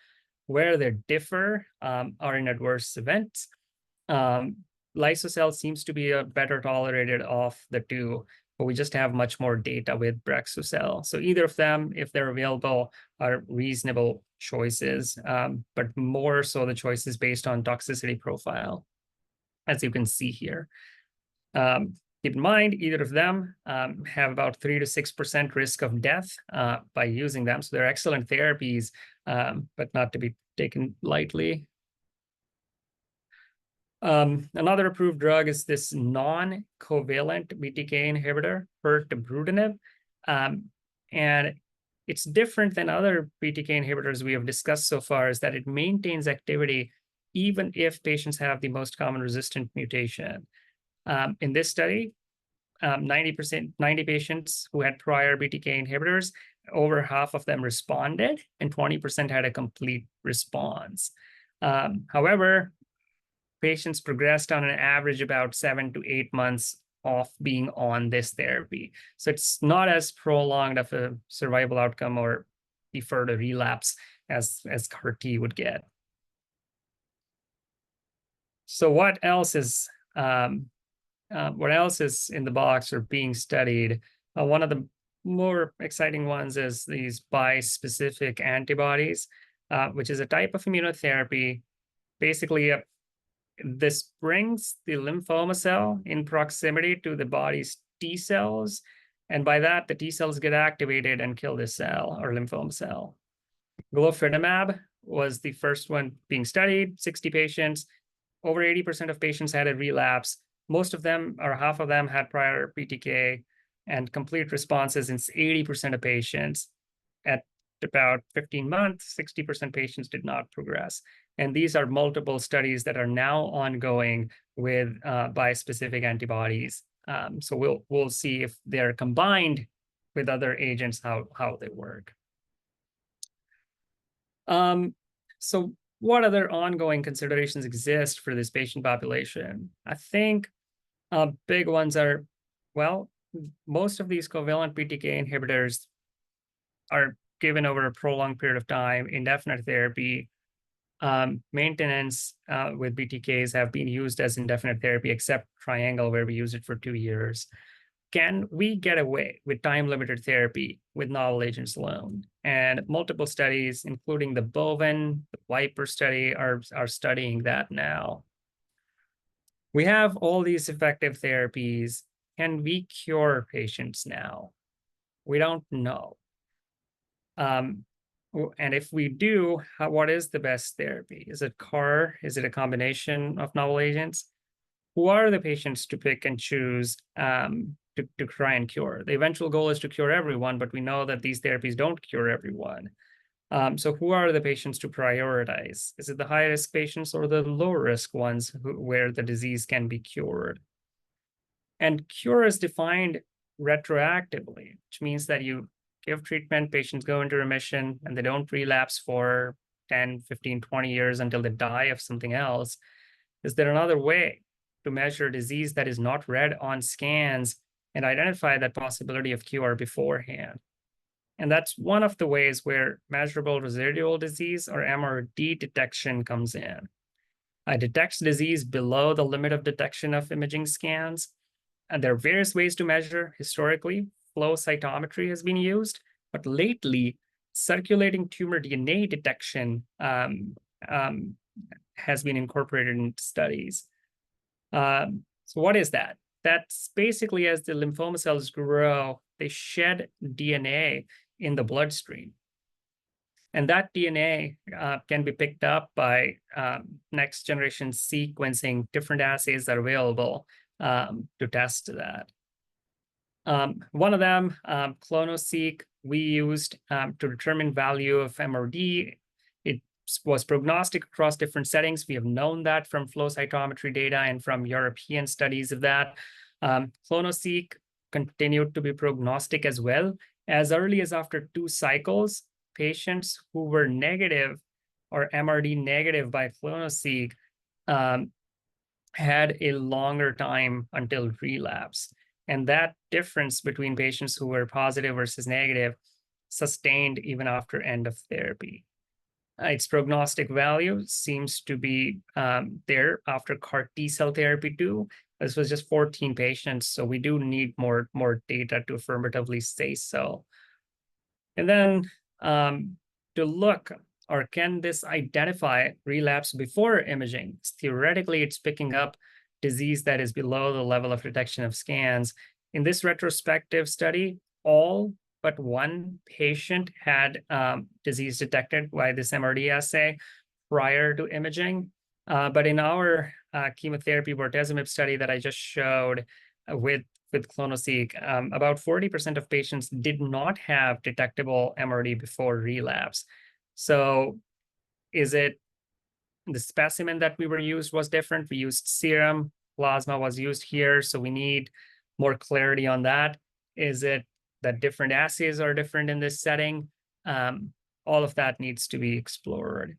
Where they differ are in adverse events. Liso-cel seems to be a better tolerated of the two, but we just have much more data with Brexucel. So either of them, if they're available, are reasonable choices, but more so the choices based on toxicity profile, as you can see here. Keep in mind, either of them have about 3 to 6% risk of death by using them. So they're excellent therapies, but not to be taken lightly. Another approved drug is this non-covalent BTK inhibitor, pirtobrutinib. And it's different than other BTK inhibitors we have discussed so far, is that it maintains activity even if patients have the most common resistant mutation. In this study, 90 patients who had prior BTK inhibitors, over half of them responded, and 20% had a complete response. However, patients progressed on an average about 7 to 8 months of being on this therapy. So it's not as prolonged of a survival outcome or deferred a relapse as CAR-T would get. So what else is in the box or being studied? One of the more exciting ones is these bispecific antibodies, which is a type of immunotherapy. Basically, this brings the lymphoma cell in proximity to the body's T cells, and by that, the T cells get activated and kill the cell or lymphoma cell. Glofitamab was the first one being studied, 60 patients. Over 80% of patients had a relapse. Most of them, or half of them, had prior BTK, and complete responses in 80% of patients. At about 15 months, 60% patients did not progress. And these are multiple studies that are now ongoing with bispecific antibodies. So we'll see if they're combined with other agents, how they work. So what other ongoing considerations exist for this patient population? I think big ones are, well, most of these covalent BTK inhibitors are given over a prolonged period of time, indefinite therapy. Maintenance with BTKs have been used as indefinite therapy, except Triangle, where we use it for 2 years. Can we get away with time-limited therapy with novel agents alone? And multiple studies, including the Bowen, the Viper study, are studying that now. We have all these effective therapies. Can we cure patients now? We don't know. And if we do, what is the best therapy? Is it CAR? Is it a combination of novel agents? Who are the patients to pick and choose to try and cure? The eventual goal is to cure everyone, but we know that these therapies don't cure everyone. So who are the patients to prioritize? Is it the high-risk patients or the low-risk ones where the disease can be cured? And cure is defined retroactively, which means that you give treatment, patients go into remission, and they don't relapse for 10, 15, 20 years until they die of something else. Is there another way to measure disease that is not read on scans and identify that possibility of cure beforehand? And that's one of the ways where measurable residual disease, or MRD detection, comes in. It detects disease below the limit of detection of imaging scans. And there are various ways to measure. Historically, flow cytometry has been used, but lately, circulating tumor DNA detection has been incorporated into studies. So what is that? That's basically, as the lymphoma cells grow, they shed DNA in the bloodstream. And that DNA can be picked up by next generation sequencing. Different assays are available to test that. One of them, clonoSEQ, we used to determine value of MRD. It was prognostic across different settings. We have known that from flow cytometry data and from European studies of that. clonoSEQ continued to be prognostic as well. As early as after 2 cycles, patients who were negative or MRD negative by clonoSEQ had a longer time until relapse. And that difference between patients who were positive versus negative sustained even after end of therapy. Its prognostic value seems to be there after CAR T cell therapy too. This was just 14 patients, so we do need more data to affirmatively say so. And then to look, or can this identify relapse before imaging? Theoretically, it's picking up disease that is below the level of detection of scans. In this retrospective study, all but one patient had disease detected by this MRD assay prior to imaging. But in our chemotherapy bortezomib study that I just showed with clonoSEQ, about 40% of patients did not have detectable MRD before relapse. So is it the specimen that we were used was different? We used serum, plasma was used here, so we need more clarity on that. Is it that different assays are different in this setting? All of that needs to be explored.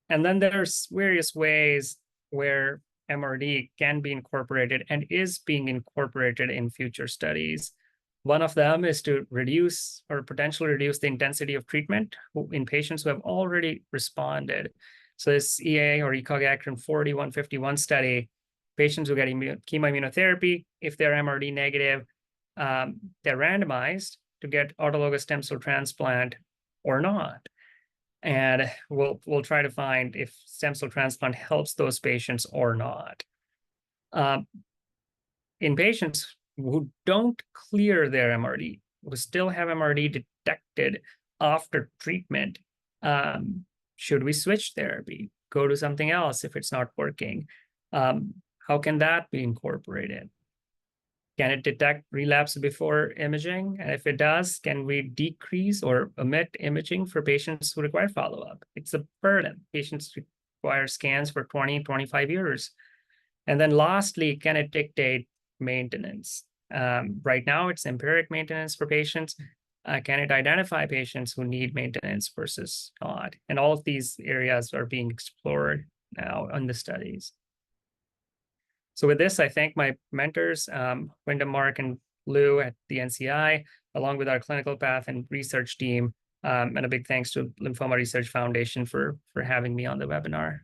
And then there's various ways where MRD can be incorporated and is being incorporated in future studies. One of them is to reduce or potentially reduce the intensity of treatment in patients who have already responded. So this EA or ECOG-ACRIN 4151 study, patients who get chemoimmunotherapy, if they're MRD negative, they're randomized to get autologous stem cell transplant or not. And we'll try to find if stem cell transplant helps those patients or not. In patients who don't clear their MRD, who still have MRD detected after treatment, should we switch therapy, go to something else if it's not working? How can that be incorporated? Can it detect relapse before imaging? And if it does, can we decrease or omit imaging for patients who require follow-up? It's a burden. Patients require scans for 20, 25 years. And then lastly, can it dictate maintenance? Right now, it's empiric maintenance for patients. Can it identify patients who need maintenance versus not? And all of these areas are being explored now in the studies. So with this, I thank my mentors, Wyndham, Mark, and Lou at the NCI, along with our clinical path and research team. And a big thanks to Lymphoma Research Foundation for having me on the webinar.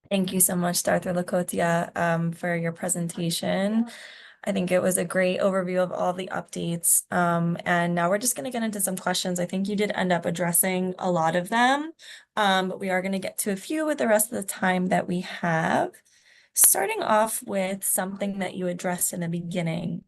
Thank you so much, Dr. Lakhotia, for your presentation. I think it was a great overview of all the updates. And now we're just going to get into some questions. I think you did end up addressing a lot of them, but we are going to get to a few with the rest of the time that we have. Starting off with something that you addressed in the beginning.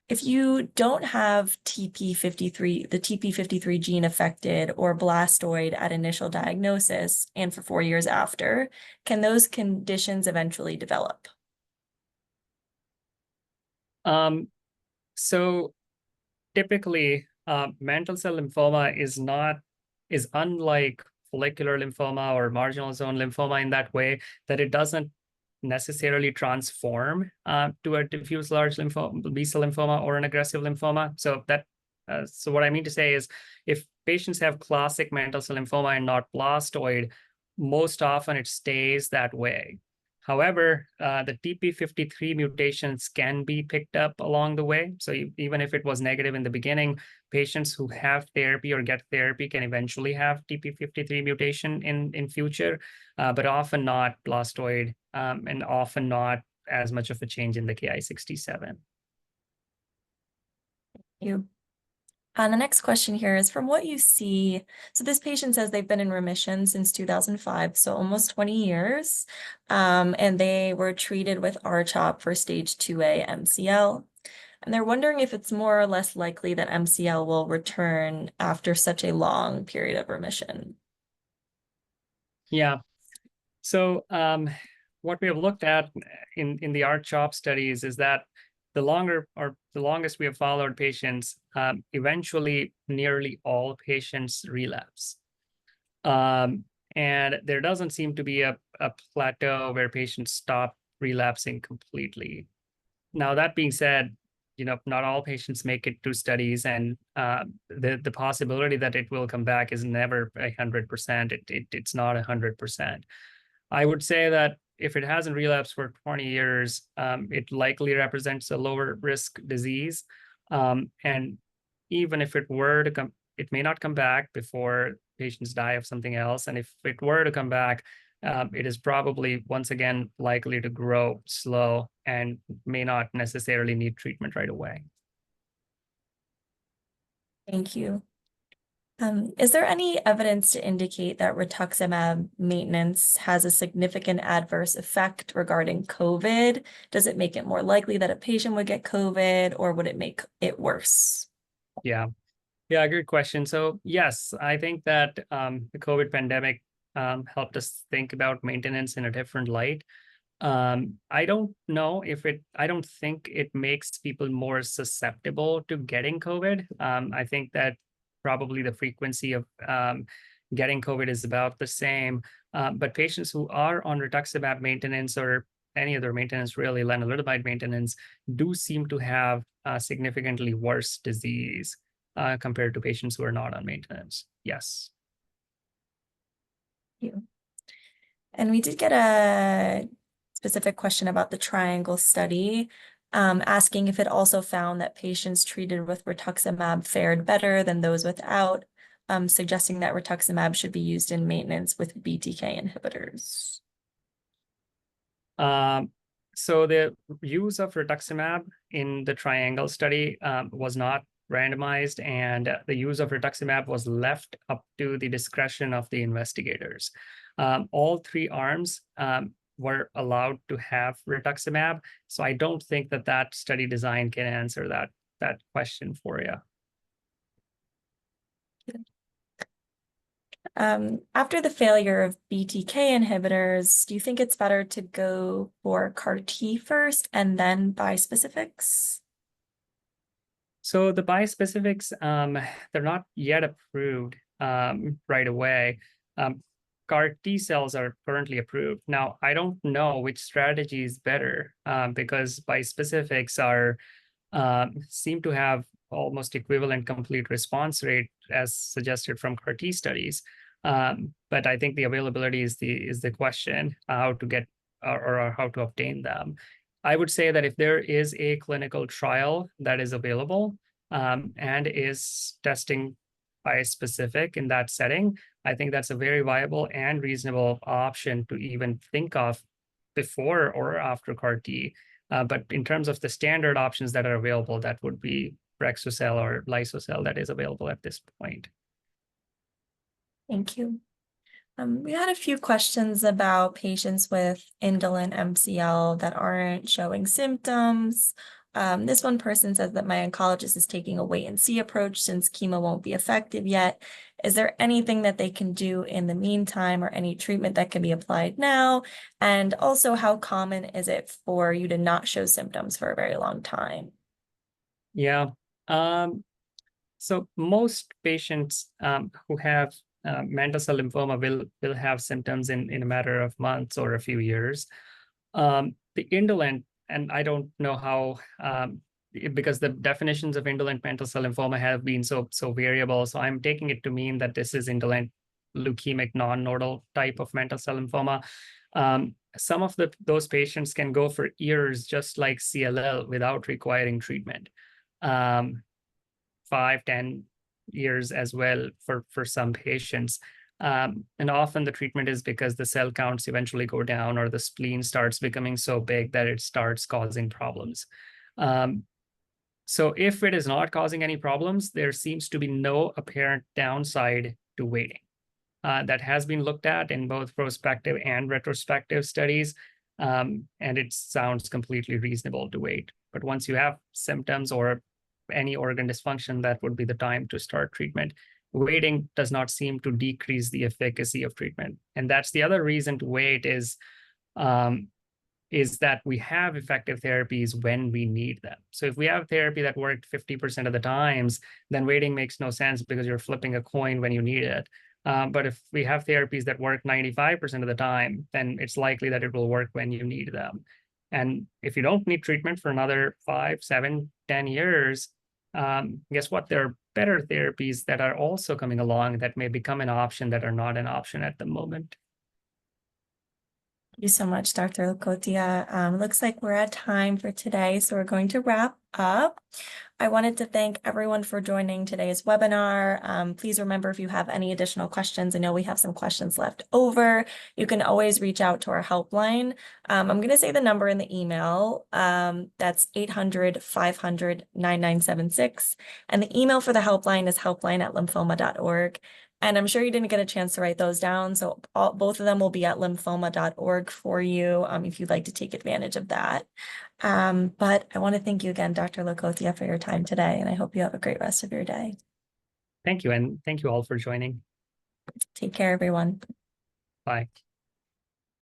If you don't have TP53, the TP53 gene affected or blastoid at initial diagnosis and for 4 years after, can those conditions eventually develop? So typically, mantle cell lymphoma is unlike follicular lymphoma or marginal zone lymphoma in that way that it doesn't necessarily transform to a diffuse large lymphoma, B-cell lymphoma, or an aggressive lymphoma. So what I mean to say is, if patients have classic mantle cell lymphoma and not blastoid, most often it stays that way. However, the TP53 mutations can be picked up along the way. So even if it was negative in the beginning, patients who have therapy or get therapy can eventually have TP53 mutation in future, but often not blastoid, and often not as much of a change in the Ki-67. Thank you. The next question here is, from what you see, so this patient says they've been in remission since 2005, so almost 20 years, and they were treated with R-CHOP for stage 2A MCL. And they're wondering if it's more or less likely that MCL will return after such a long period of remission. Yeah. So what we have looked at in the R-CHOP studies is that the longest we have followed patients, eventually nearly all patients relapse. And there doesn't seem to be a plateau where patients stop relapsing completely. Now, that being said, not all patients make it through studies, and the possibility that it will come back is never 100%. It's not 100%. I would say that if it hasn't relapsed for 20 years, it likely represents a lower risk disease. And even if it were to come, it may not come back before patients die of something else. And if it were to come back, it is probably, once again, likely to grow slow and may not necessarily need treatment right away. Thank you. Is there any evidence to indicate that rituximab maintenance has a significant adverse effect regarding COVID? Does it make it more likely that a patient would get COVID, or would it make it worse? Yeah, good question. So yes, I think that the COVID pandemic helped us think about maintenance in a different light. I don't know if I don't think it makes people more susceptible to getting COVID. I think that probably the frequency of getting COVID is about the same. But patients who are on rituximab maintenance or any other maintenance, really lenalidomide maintenance, do seem to have significantly worse disease compared to patients who are not on maintenance. Yes. Thank you. And we did get a specific question about the triangle study, asking if it also found that patients treated with rituximab fared better than those without, suggesting that rituximab should be used in maintenance with BTK inhibitors. So the use of rituximab in the triangle study was not randomized, and the use of rituximab was left up to the discretion of the investigators. All three arms were allowed to have rituximab, so I don't think that that study design can answer that question for you. After the failure of BTK inhibitors, do you think it's better to go for CAR T first and then bispecifics? So the bispecifics, they're not yet approved right away. CAR T cells are currently approved. Now, I don't know which strategy is better because bispecifics seem to have almost equivalent complete response rate as suggested from CAR T studies. But I think the availability is the question, how to get or how to obtain them. I would say that if there is a clinical trial that is available and is testing bispecific in that setting, I think that's a very viable and reasonable option to even think of before or after CAR T. But in terms of the standard options that are available, that would be Brexucell or Lysocell that is available at this point. Thank you. We had a few questions about patients with indolent MCL that aren't showing symptoms. This one person says that my oncologist is taking a wait and see approach since chemo won't be effective yet. Is there anything that they can do in the meantime or any treatment that can be applied now? And also, how common is it for you to not show symptoms for a very long time? Yeah. So most patients who have mantle cell lymphoma will have symptoms in a matter of months or a few years. The indolent, and I don't know how, because the definitions of indolent mantle cell lymphoma have been so variable. So I'm taking it to mean that this is indolent leukemic non-nodal type of mantle cell lymphoma. Some of those patients can go for years, just like CLL, without requiring treatment. 5-10 years as well for some patients. And often the treatment is because the cell counts eventually go down or the spleen starts becoming so big that it starts causing problems. So if it is not causing any problems, there seems to be no apparent downside to waiting. That has been looked at in both prospective and retrospective studies, and it sounds completely reasonable to wait. But once you have symptoms or any organ dysfunction, that would be the time to start treatment. Waiting does not seem to decrease the efficacy of treatment. And that's the other reason to wait is that we have effective therapies when we need them. So if we have therapy that worked 50% of the times, then waiting makes no sense because you're flipping a coin when you need it. But if we have therapies that work 95% of the time, then it's likely that it will work when you need them. And if you don't need treatment for another 5, 7, 10 years, guess what? There are better therapies that are also coming along that may become an option that are not an option at the moment. You so much, Dr. Lakotia. Looks like we're at time for today, so we're going to wrap up. I wanted to thank everyone for joining today's webinar. Please remember, if you have any additional questions, I know we have some questions left over, you can always reach out to our helpline. I'm going to say the number in the email. That's 800-500-9976. And the email for the helpline is helpline@lymphoma.org. And I'm sure you didn't get a chance to write those down, so both of them will be at lymphoma.org for you if you'd like to take advantage of that. But I want to thank you again, Dr. Lakotia, for your time today, and I hope you have a great rest of your day. Thank you, and thank you all for joining. Take care, everyone. Bye.